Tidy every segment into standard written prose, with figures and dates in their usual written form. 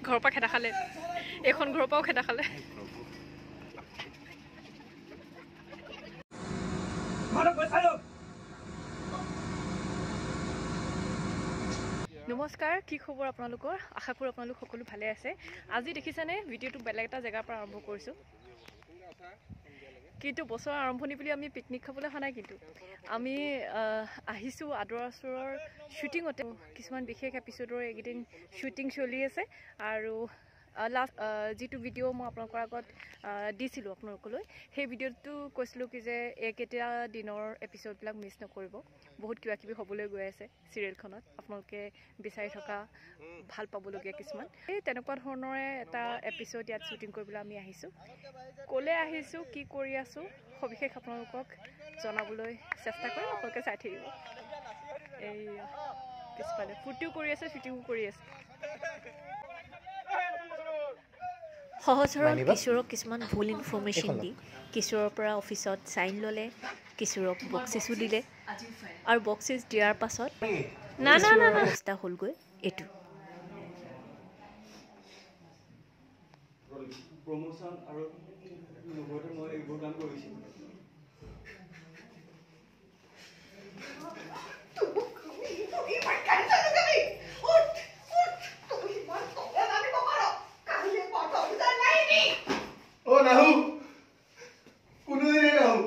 ঘৰৰ পৰা খেদা খালে এইখন ঘৰৰ পৰাও খেদা খালে নমস্কাৰ কি খবৰ আপোনালোকৰ আশা কৰোঁ আপোনালোক সকলো ভালে আছে আজি দেখিছেনে ভিডিঅ'টো বেলেগ এটা জেগাৰ পৰা আৰম্ভ কৰিছোঁ কিন্তু বছৰৰ আৰম্ভণি বুলি আমি পিকনিক খাবলৈ অহা নাই কিন্তু আমি আহিছোঁ আদৰ আচৰৰ শ্বুটিঙতে কিছুমান বিশেষ এপিছ'ডৰ এইকেইদিন শ্বুটিং চলি আছে আৰু লাষ্ট যিটো ভিডিঅ' মই আপোনালোকৰ আগত দিছিলোঁ আপোনালোকলৈ সেই ভিডিঅ'টো কৈছিলোঁ কি যে এইকেইটা দিনৰ এপিছ'ডবিলাক মিছ নকৰিব বহুত কিবা কিবি হ'বলৈ গৈ আছে চিৰিয়েলখনত আপোনালোকে বিচাৰি থকা ভাল পাবলগীয়া কিছুমান এই তেনেকুৱা ধৰণৰে এটা এপিছ'ড ইয়াত শ্বুটিং কৰিবলৈ আমি আহিছোঁ ক'লৈ আহিছোঁ কি কৰি আছোঁ সবিশেষ আপোনালোকক জনাবলৈ চেষ্টা কৰিম আপোনালোকে চাই থাকিব এই পিছফালে ফূৰ্তিও কৰি আছে শ্বুটিঙো কৰি আছে সহজ সৰল কিশোৰক কিছুমান ভুল ইনফৰ্মেশ্যন দি কিশোৰৰ পৰা অফিচত চাইন ল'লে কিশোৰক বক্সিছো দিলে আৰু বক্সিছ দিয়াৰ পাছত না অৱস্থা হ'লগৈ এইটো প্ৰমোচন আৰু লগতে মই এইবোৰ কাম কৰিছোঁ নাহু কোনোদিনে নাহু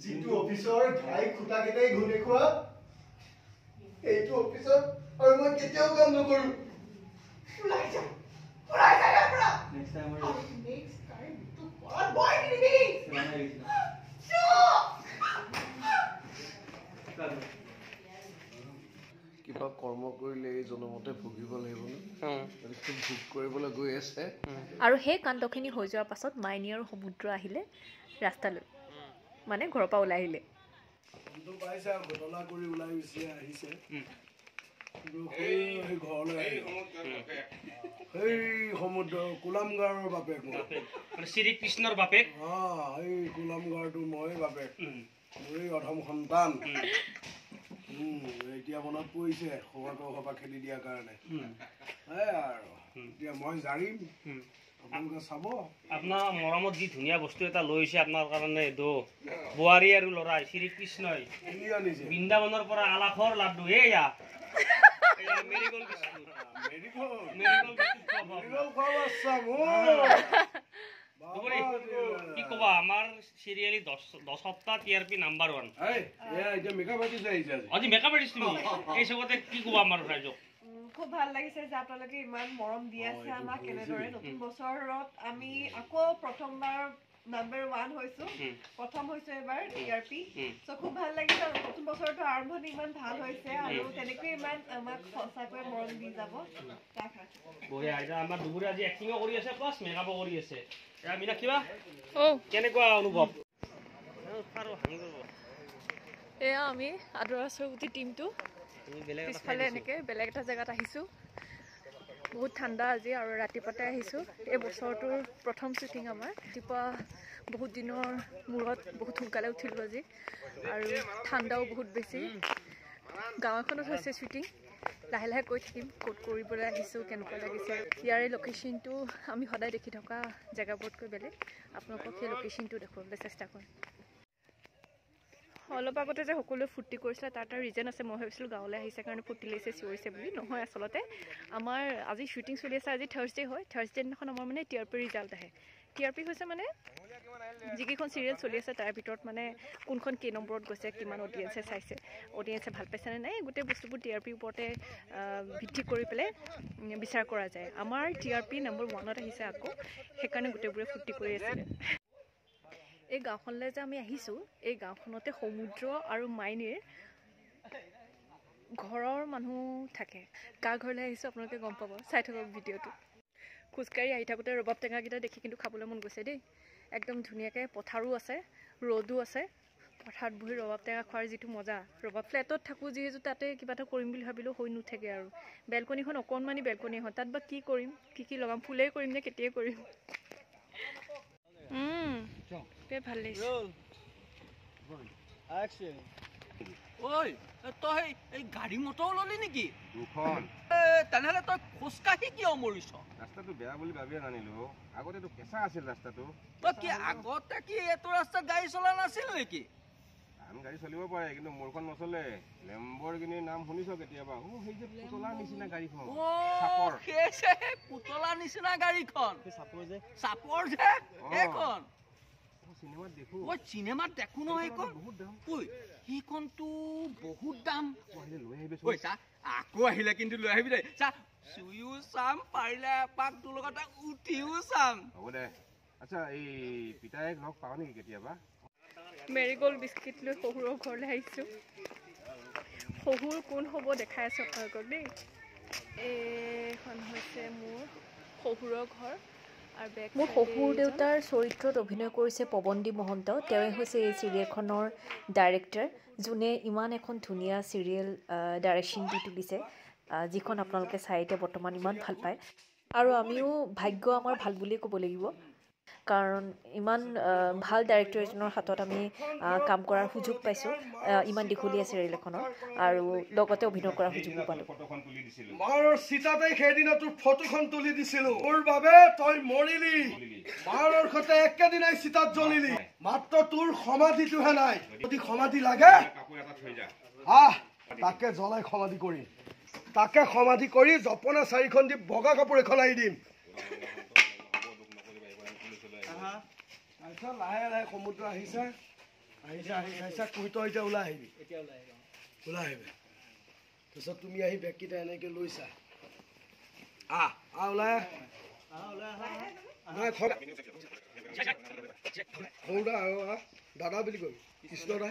যিটো অফিচৰ ঘাই খুটাকেইটাই ঘূৰি দেখুওৱা এইটো অফিচত আৰু মই কেতিয়াও কাম নকৰো কিবা কৰ্ম কৰিলে এই জনমতে ভুগিব লাগিব ভোগ কৰিবলৈ গৈ আছে আৰু সেই কাণ্ডখিনি হৈ যোৱাৰ পাছত মাইনী আৰু সমুদ্ৰ আহিলে ৰাস্তালৈ মানে ঘৰৰ পৰা ওলাই আহিলে পাইছা ঘটনা কৰি ওলাই আহিছে সেই সমুদ্ৰ কুলামগাঁৱৰ বাপেক শ্ৰীকৃষ্ণৰ বাপেক এই কুলামগাঁৱটো মই বাপেক মোৰেই অধম সন্তান এতিয়া মনত পৰিছে সভা খেদি দিয়াৰ কাৰণে আৰু এতিয়া মই জাৰিম আপোনালোকে চাব আপোনাৰ মৰমত যি ধুনীয়া বস্তু এটা লৈছে আপোনাৰ কাৰণে বোৱাৰী আৰু ল'ৰাই শ্ৰীকৃষ্ণই বৃন্দাবনৰ পৰা আলাসৰ লাড্ডু এয়া কি কবা আমাৰ চিৰিয়েলি 10 সপ্তাহ টিআৰপি নাম্বাৰ 1 এতিয়া মেকআপ আৰ্টিষ্ট আহিছে আজি মেকআপ আৰ্টিষ্ট তুমি এই চবতে কি কবা আমাৰ ৰাইজক খুব ভাল লাগিছে যে আপোনালোকে ইমান মৰম দি আছে আমাক কেনেদৰে নতুন বছৰত আমি আকৌ প্ৰথমবাৰ নাম্বাৰ 1 হৈছো প্ৰথম হৈছে এবাৰ টিআৰপি সো খুব ভাল লাগিছে নতুন বছৰটো আৰম্ভণি ইমান ভাল হৈছে আৰু তেনেকৈ ইমান আমাক সঁচাকৈ মৰম দি যাব বঢ়িয়া এটা আমাৰ দুগুৰি আজি এক্টিংও কৰি আছে প্লাস মেকআপও কৰি আছে এয়া মিনা কিবা কেনেকুৱা অনুভৱ এয়া আমি আদৰ আচৰ গোটেই টিমটো পিছফালে এনেকৈ বেলেগ এটা জেগাত আহিছোঁ বহুত ঠাণ্ডা আজি আৰু ৰাতিপুৱাতে আহিছোঁ এই বছৰটোৰ প্ৰথম শ্বুটিং আমাৰ ৰাতিপুৱা বহুত দিনৰ মূৰত বহুত সোনকালে উঠিলোঁ আজি আৰু ঠাণ্ডাও বহুত বেছি গাঁও এখনত হৈছে শ্বুটিং লাহে লাহে কৈ থাকিম ক'ত কৰিবলৈ আহিছোঁ কেনেকুৱা লাগিছে ইয়াৰে লোকেশ্যনটো আমি সদায় দেখি থকা জেগাবোৰতকৈ বেলেগ আপোনালোকক সেই লোকেশ্যনটো দেখুৱাবলৈ চেষ্টা কৰিম অলপ আগতে যে সকলোৱে ফূৰ্তি কৰিছিলে তাৰ এটা ৰিজন আছে মই ভাবিছিলোঁ গাঁৱলৈ আহিছে কাৰণে ফূৰ্তি লাগিছে চিঞৰিছে বুলি নহয় আচলতে আমাৰ আজি শ্বুটিং চলি আছে আজি থাৰ্ছডে হয় থাৰ্ছডে দিনাখন আমাৰ মানে টিআৰপি ৰিজাল্ট আহে টিআৰপি হৈছে মানে যিকেইখন চিৰিয়েল চলি আছে তাৰ ভিতৰত মানে কোনখন কেই নম্বৰত গৈছে কিমান অডিয়েঞ্চে চাইছে অডিয়েঞ্চে ভাল পাইছেনে নাই গোটেই বস্তুবোৰ টিআৰপিৰ ওপৰতে ভিত্তি কৰি পেলাই বিচাৰ কৰা যায় আমাৰ টিআৰপি নম্বৰ 1ত আহিছে আকৌ সেইকাৰণে গোটেইবোৰে ফূৰ্তি কৰি আছিলে এই গাঁওখনলৈ যে আমি আহিছোঁ এই গাঁওখনতে সমুদ্ৰ আৰু মাইনীৰ ঘৰৰ মানুহ থাকে কাৰ ঘৰলৈ আহিছোঁ আপোনালোকে গম পাব চাই থাকক ভিডিঅ'টো খোজকাঢ়ি আহি থাকোঁতে ৰবাব টেঙাকেইটা দেখি কিন্তু খাবলৈ মন গৈছে দেই একদম ধুনীয়াকৈ পথাৰো আছে ৰ'দো আছে পথাৰত বহি ৰবাব টেঙা খোৱাৰ যিটো মজা ৰবাব ফ্লেটত থাকোঁ যিহেতু তাতে কিবা এটা কৰিম বুলি ভাবিলেও হৈ নুঠেগৈ আৰু বেলকনিখন অকণমানি বেলকনি এখন তাত বা কি কৰিম কি লগাম ফুলেই কৰিম নে কেতিয়াই কৰিম ভাল লাগিছে ঐ তই এই গাড়ী মটৰ ললি নেকি দুখন তেনেহ'লে তই খোজকাঢ়ি কিয় মৰিছ ৰাস্তাটো বেয়া বুলি ভাবিয়ে নানিলো আগতেতো কেঁচা আছিল ৰাস্তাটো তই কি আগতে কি এইটো ৰাস্তাত গাড়ী চলা নাছিল নেকি আন গাড়ী চলিব পাৰে কিন্তু মোৰখন নচলে লেম্বৰগিনিৰ নাম শুনিছ কেতিয়াবা সেই যে পুতলাৰ নিচিনা গাড়ীখন চাপৰ সেই পুতলাৰ নিচিনা গাড়ীখন চাপৰ যে সেইখন চিনেমাত দেখো মই চিনেমাত দেখো নহয় সেইখন বহুত দাম ঐ সেইখনতো বহুত দাম লৈ আহিবি ঐ চা আকৌ আহিলে কিন্তু লৈ আহিবি দেই চা চুইও চাম পাৰিলে এপাক তোৰ লগতে উঠিও চাম হ'ব দে আচ্ছা এই পিতাইক লগ পাওঁ নেকি কেতিয়াবা মেৰিগ'ল্ড বিস্কিট লৈ শহুৰৰ ঘৰলৈ আহিছোঁ শহুৰ কোন হ'ব দেখাই আছোঁ আপোনালোকক দেই এইখন হৈছে মোৰ শহুৰৰ ঘৰ মোৰ শহুৰ দেউতাৰ চৰিত্ৰত অভিনয় কৰিছে পৱনদীপ মহন্ত তেওঁৱে হৈছে এই চিৰিয়েলখনৰ ডাইৰেক্টৰ যোনে ইমান এখন ধুনীয়া চিৰিয়েল ডাইৰেকশ্যন দি তুলিছে যিখন আপোনালোকে চাই এতিয়া বৰ্তমান ইমান ভাল পায় আৰু আমিও ভাগ্য আমাৰ ভাল বুলিয়ে ক'ব লাগিব কাৰণ ইমান ভাল ডাইৰেক্টৰ এজনৰ হাতত আমি কাম কৰাৰ সুযোগ পাইছোঁ ইমান দীঘলীয়া চিৰিয়েল এখনৰ আৰু লগতে অভিনয় কৰাৰ সুযোগো পালোঁ মাৰৰ চিতাতে সেইদিনা তোৰ ফটোখন তুলি দিছিলোঁ তোৰ বাবে তই মৰিলি মাৰৰ সৈতে একেদিনাই চিতাত জ্বলিলি মাত্ৰ তোৰ সমাধিটোহে নাই যদি সমাধি লাগে তাকে জ্বলাই সমাধি কৰি তাকে সমাধি কৰি জপনা চাৰিখন দি বগা কাপোৰ এখন আহি দিম লাহে লাহে সমুদ্ৰ আহিছা কুহিত এতিয়া ওলাই আহিবি ওলাই আহিবি তাৰপিছত তুমি আহি বেগকেইটা এনেকে লৈছা ওলাই সৰুদা আৰু দাদা বুলি কবি কৃষ্ণদা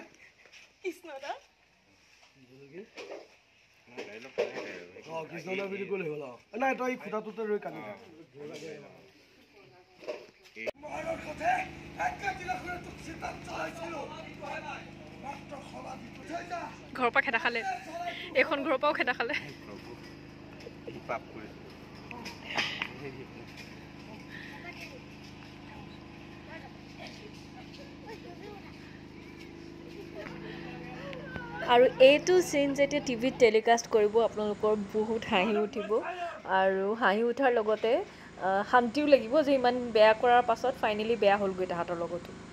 কৃষ্ণদা বুলি ক'লে হ'ল নাই তই খুটাটোতে ৰৈ কাটি ঘৰৰ পৰা খেদা খালে এইখন ঘৰৰ পৰাও খেদা খালে আৰু এইটো চিন যেতিয়া টিভিত টেলিকাষ্ট কৰিব আপোনালোকৰ বহুত হাঁহি উঠিব আৰু হাঁহি উঠাৰ লগতে শান্তিও লাগিব যে ইমান বেয়া কৰাৰ পাছত ফাইনেলি বেয়া হ'লগৈ তাহাঁতৰ লগতো